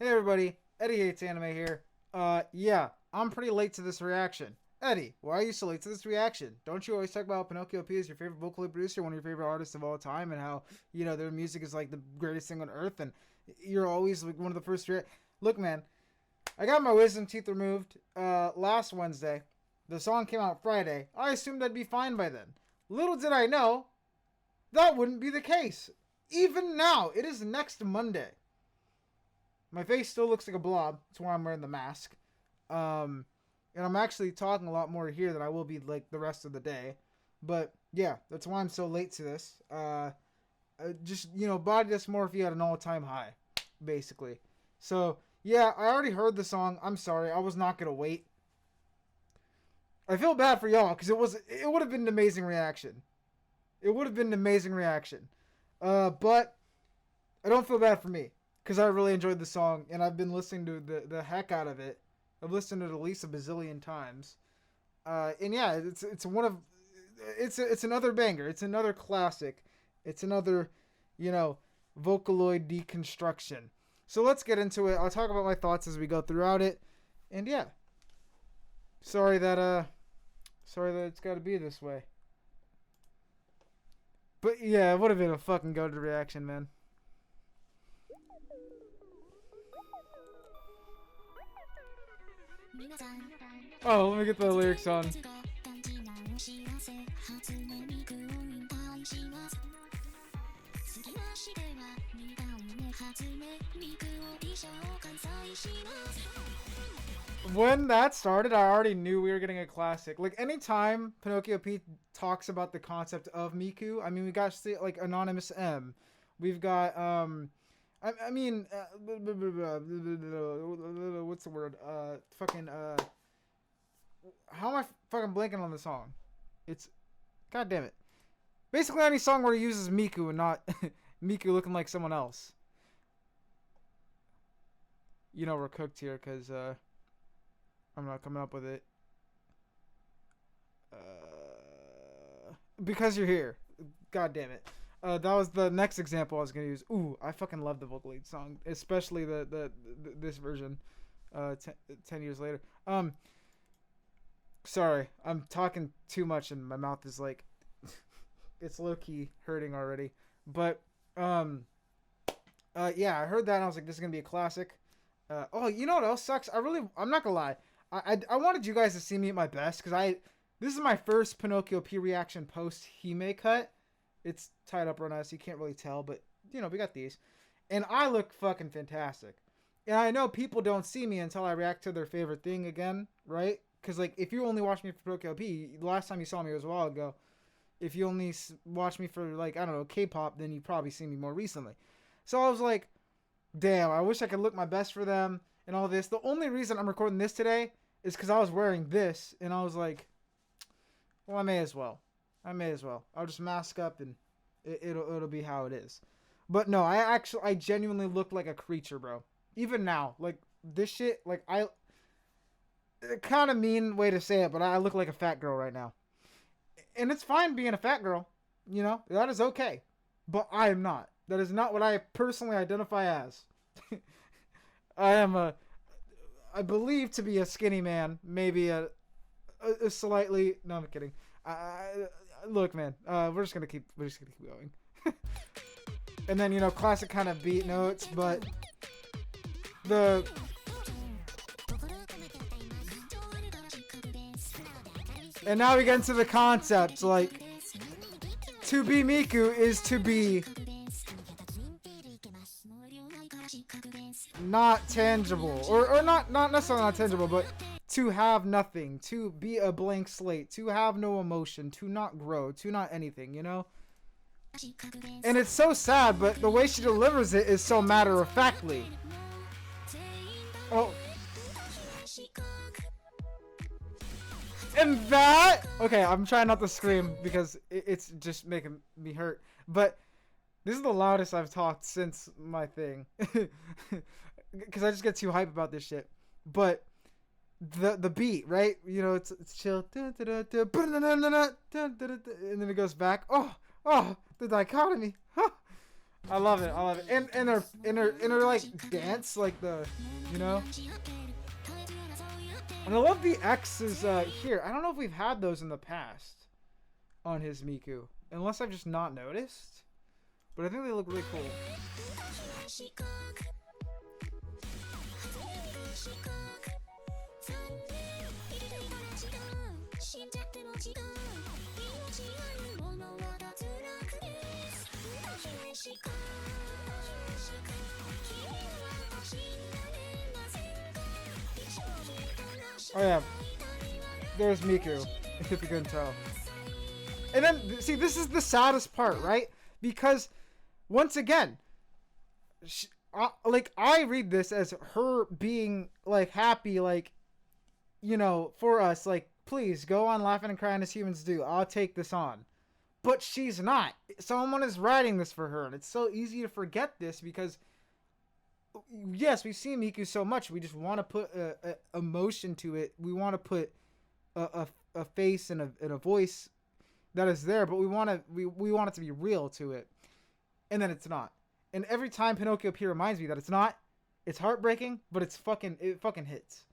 Hey everybody, Eddie Hates Anime here. Yeah, I'm pretty late to this reaction. Eddie, why are you so late to this reaction? Don't you always talk about PinocchioP as your favorite vocally producer, one of your favorite artists of all time, and how, their music is like the greatest thing on earth, and you're always like one of the first Look, man, I got my wisdom teeth removed last Wednesday. The song came out Friday. I assumed I'd be fine by then. Little did I know, that wouldn't be the case. Even now, it is next Monday. My face still looks like a blob. That's why I'm wearing the mask. And I'm actually talking a lot more here than I will be like the rest of the day. But yeah, that's why I'm so late to this. Just, body dysmorphia at an all-time high, basically. So yeah, I already heard the song. I'm sorry. I was not going to wait. I feel bad for y'all because it would have been an amazing reaction. It would have been an amazing reaction. But I don't feel bad for me. Because I really enjoyed the song, and I've been listening to the heck out of it. I've listened to it at least a bazillion times. And yeah, it's another banger. It's another classic. It's another, Vocaloid deconstruction. So let's get into it. I'll talk about my thoughts as we go throughout it. And yeah. Sorry that it's got to be this way. But yeah, it would have been a fucking go-to reaction, man. Oh, let me get the lyrics on. When that started, I already knew we were getting a classic. Like, anytime PinocchioP talks about the concept of Miku, I mean, we got like Anonymous M. We've got I mean, what's the word? How am I fucking blanking on the song? It's, god damn it. Basically, any song where he uses Miku and not Miku looking like someone else. We're cooked here because I'm not coming up with it. Because you're here. God damn it. That was the next example I was gonna use. Ooh, I fucking love the vocal lead song, especially this version. 10 years later. Sorry, I'm talking too much and my mouth is like, it's low key hurting already. But yeah, I heard that and I was like, this is gonna be a classic. Oh, you know what else sucks? I'm not gonna lie. I wanted you guys to see me at my best because this is my first PinocchioP reaction post Hime cut. It's tied up real nice. You can't really tell, but, we got these. And I look fucking fantastic. And I know people don't see me until I react to their favorite thing again, right? Because, like, if you only watch me for PinocchioP, the last time you saw me was a while ago. If you only watch me for, like, I don't know, K-pop, then you probably see me more recently. So I was like, damn, I wish I could look my best for them and all this. The only reason I'm recording this today is because I was wearing this. And I was like, well, I may as well. I'll just mask up and it'll be how it is. But no, I genuinely look like a creature, bro. Even now, like this shit, like kind of mean way to say it, but I look like a fat girl right now. And it's fine being a fat girl, that is okay. But I am not. That is not what I personally identify as. I believe to be a skinny man, maybe a slightly. No, I'm kidding. Look, man. We're just gonna keep going. And then classic kind of beat notes, but and now we get into the concept. Like, to be Miku is to be not tangible, or not necessarily not tangible, but to have nothing, to be a blank slate, to have no emotion, to not grow, to not anything, And it's so sad, but the way she delivers it is so matter-of-factly. Oh. And that... Okay, I'm trying not to scream because it's just making me hurt. But this is the loudest I've talked since my thing. Because I just get too hype about this shit. But the beat, right? It's chill. And then it goes back. Oh, the dichotomy. I love it. I love it. And her like dance, like the, you know. And I love the X's here. I don't know if we've had those in the past on his Miku, unless I've just not noticed. But I think they look really cool. Oh yeah, there's Miku, if you couldn't tell. And then, see, this is the saddest part, right? Because, once again, like, I read this as her being, like, happy, like, you know, for us, like, please, go on laughing and crying as humans do. I'll take this on. But she's not. Someone is writing this for her, and it's so easy to forget this because, yes, we've seen Miku so much. We just want to put a emotion to it. We want to put a face and a voice that is there, but we want it to be real to it, and then it's not. And every time PinocchioP reminds me that it's not, it's heartbreaking, but it fucking hits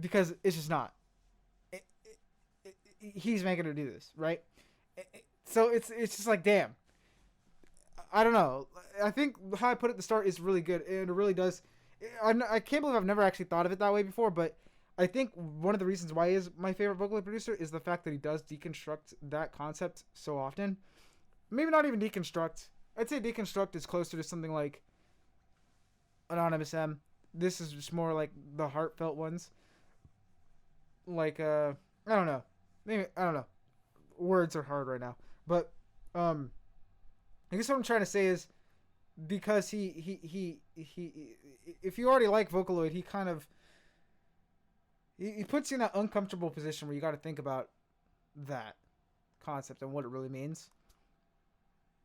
because it's just not. He's making her do this, right? So it's just like, damn. I don't know. I think how I put it at the start is really good, and it really does. I can't believe I've never actually thought of it that way before, but I think one of the reasons why he is my favorite Vocaloid producer is the fact that he does deconstruct that concept so often. Maybe not even deconstruct. I'd say deconstruct is closer to something like Anonymous M. This is just more like the heartfelt ones. Like, I don't know. Maybe, I don't know. Words are hard right now. But, I guess what I'm trying to say is, because he if you already like Vocaloid, he kind of, he puts you in that uncomfortable position where you got to think about that concept and what it really means.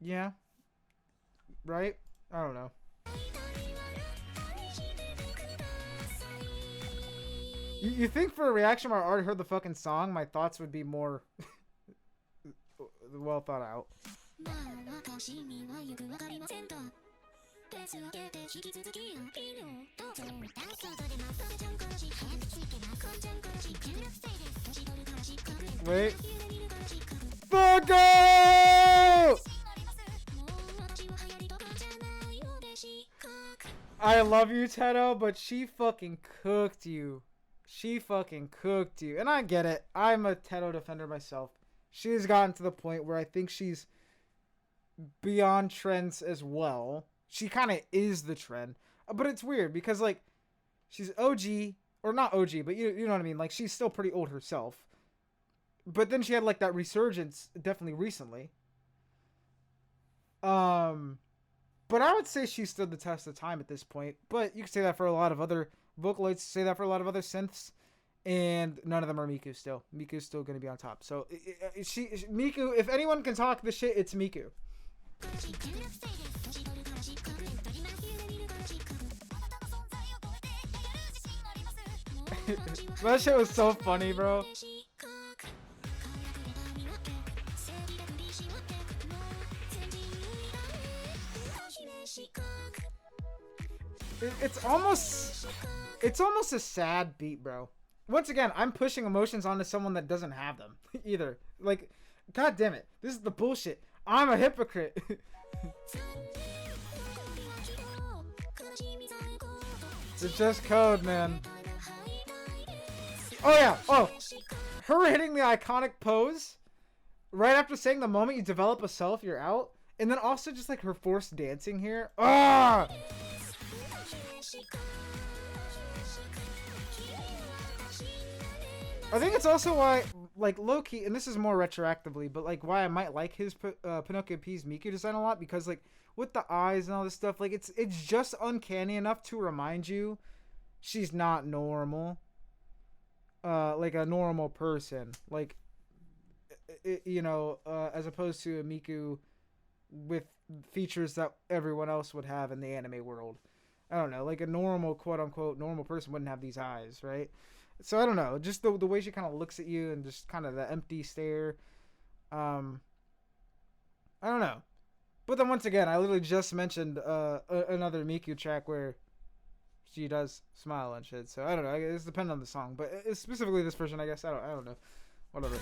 Yeah. Right? I don't know. You think for a reaction where I already heard the fucking song, my thoughts would be more well thought out. Wait. Fuck! I love you, Teto, but she fucking cooked you. She fucking cooked you. And I get it. I'm a Teto defender myself. She's gotten to the point where I think she's beyond trends as well. She kind of is the trend. But it's weird because, like, she's OG, or not OG, but you know what I mean? Like, she's still pretty old herself. But then she had, like, that resurgence definitely recently. But I would say she stood the test of time at this point. But you could say that for a lot of other Vocaloids, say that for a lot of other synths, and none of them are Miku still. Miku's still going to be on top. So, Miku, if anyone can talk the shit, it's Miku. That shit was so funny, bro. It's almost a sad beat, bro. Once again, I'm pushing emotions onto someone that doesn't have them either. Like, god damn it, this is the bullshit. I'm a hypocrite. It's just code, man. Oh yeah, oh, her hitting the iconic pose right after saying the moment you develop a self, you're out, and then also just like her forced dancing here. Ah. I think it's also why, like, low-key, and this is more retroactively, but, like, why I might like his PinocchioP's Miku design a lot, because, like, with the eyes and all this stuff, like, it's just uncanny enough to remind you she's not normal. Like, a normal person. Like, you know, as opposed to a Miku with features that everyone else would have in the anime world. I don't know, like, a normal, quote-unquote, normal person wouldn't have these eyes, right? So I don't know, just the way she kind of looks at you and just kind of the empty stare. I don't know. But then once again, I literally just mentioned another Miku track where she does smile and shit. So I don't know. It's dependent on the song, but it's specifically this version, I guess. I don't know. Whatever.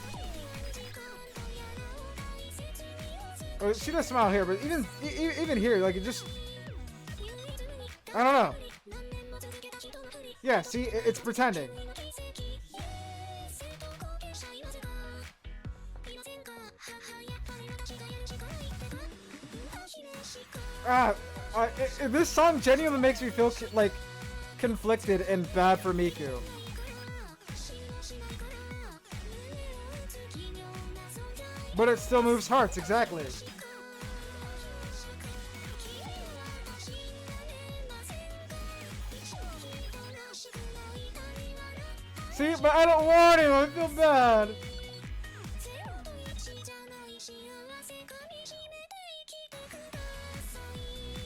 Oh, she does smile here, but even here, like, it just, I don't know. Yeah, see, it's pretending. This song genuinely makes me feel like conflicted and bad for Miku. But it still moves hearts, exactly. See, but I don't want him, I feel bad.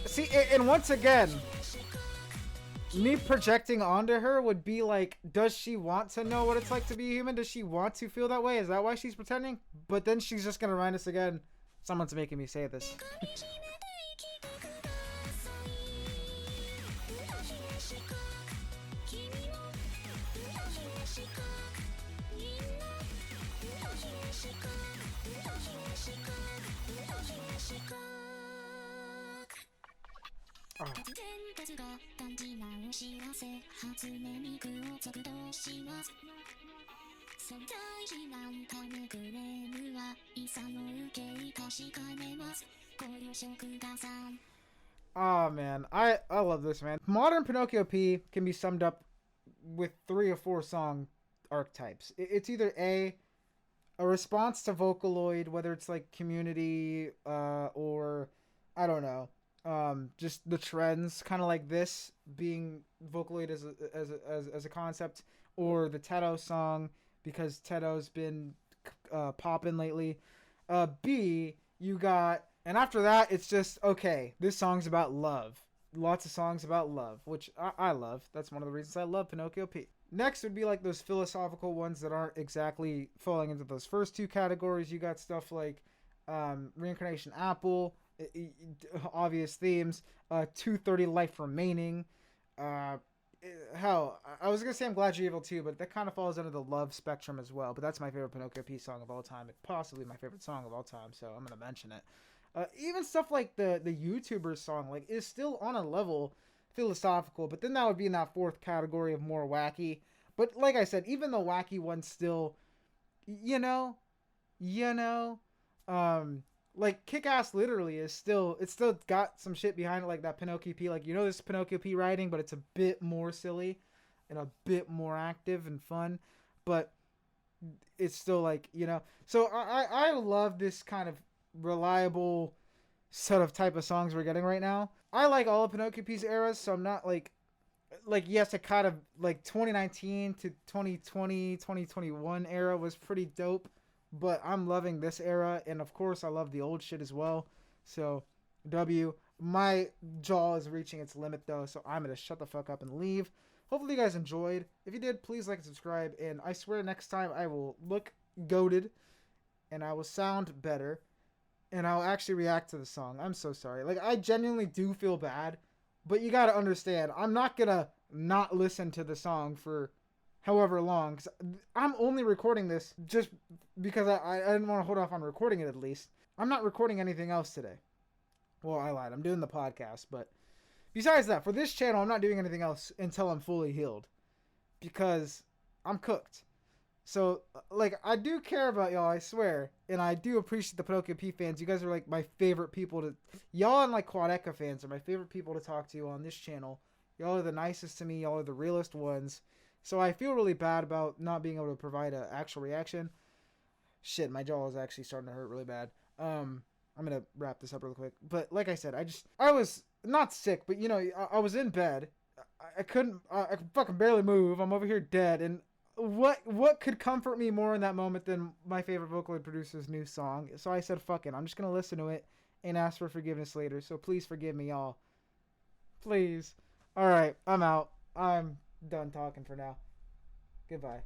See, and once again, me projecting onto her would be like, does she want to know what it's like to be human? Does she want to feel that way? Is that why she's pretending? But then she's just gonna remind us again, someone's making me say this. Oh. Oh man, I love this, man. Modern PinocchioP can be summed up with 3 or 4 song archetypes. It's either a response to Vocaloid, whether it's like Community or I don't know, just the trends, kind of like this being Vocaloid as a concept, or the Teto song because Teto's been popping lately. B, you got, and after that it's just, okay, this song's about love. Lots of songs about love, which I love. That's one of the reasons I love PinocchioP. Next would be like those philosophical ones that aren't exactly falling into those first 2 categories. You got stuff like Reincarnation Apple, obvious themes, 230 Life Remaining. Hell, I was going to say I'm Glad You're Evil too, but that kind of falls under the love spectrum as well. But that's my favorite PinocchioP song of all time. It's possibly my favorite song of all time, so I'm going to mention it. Even stuff like the YouTuber song, like, is still on a level philosophical, but then that would be in that 4th category of more wacky. But like I said, even the wacky ones still, you know, like Kick-Ass literally is still, it's still got some shit behind it, like that PinocchioP, like, you know, this PinocchioP writing, but it's a bit more silly and a bit more active and fun, but it's still like, you know, so I love this kind of reliable set of type of songs we're getting right now. I like all of PinocchioP's eras, so I'm not like yes, it kind of like 2019 to 2020, 2021 era was pretty dope, but I'm loving this era, and of course I love the old shit as well. So W, my jaw is reaching its limit though, so I'm gonna shut the fuck up and leave. Hopefully you guys enjoyed. If you did, please like and subscribe, and I swear next time I will look goated and I will sound better. And I'll actually react to the song. I'm so sorry. Like, I genuinely do feel bad. But you gotta understand, I'm not gonna not listen to the song for however long. Cause I'm only recording this just because I didn't want to hold off on recording it at least. I'm not recording anything else today. Well, I lied. I'm doing the podcast. But besides that, for this channel, I'm not doing anything else until I'm fully healed. Because I'm cooked. So, like, I do care about y'all, I swear. And I do appreciate the PinocchioP fans. You guys are, like, my favorite people to... Y'all and, like, Quadeca fans are my favorite people to talk to on this channel. Y'all are the nicest to me. Y'all are the realest ones. So I feel really bad about not being able to provide an actual reaction. Shit, my jaw is actually starting to hurt really bad. I'm going to wrap this up real quick. But, like I said, I was not sick, but, you know, I was in bed. I could fucking barely move. I'm over here dead, and... What could comfort me more in that moment than my favorite Vocaloid producer's new song? So I said, fuck it. I'm just going to listen to it and ask for forgiveness later. So please forgive me, y'all. Please. Alright, I'm out. I'm done talking for now. Goodbye.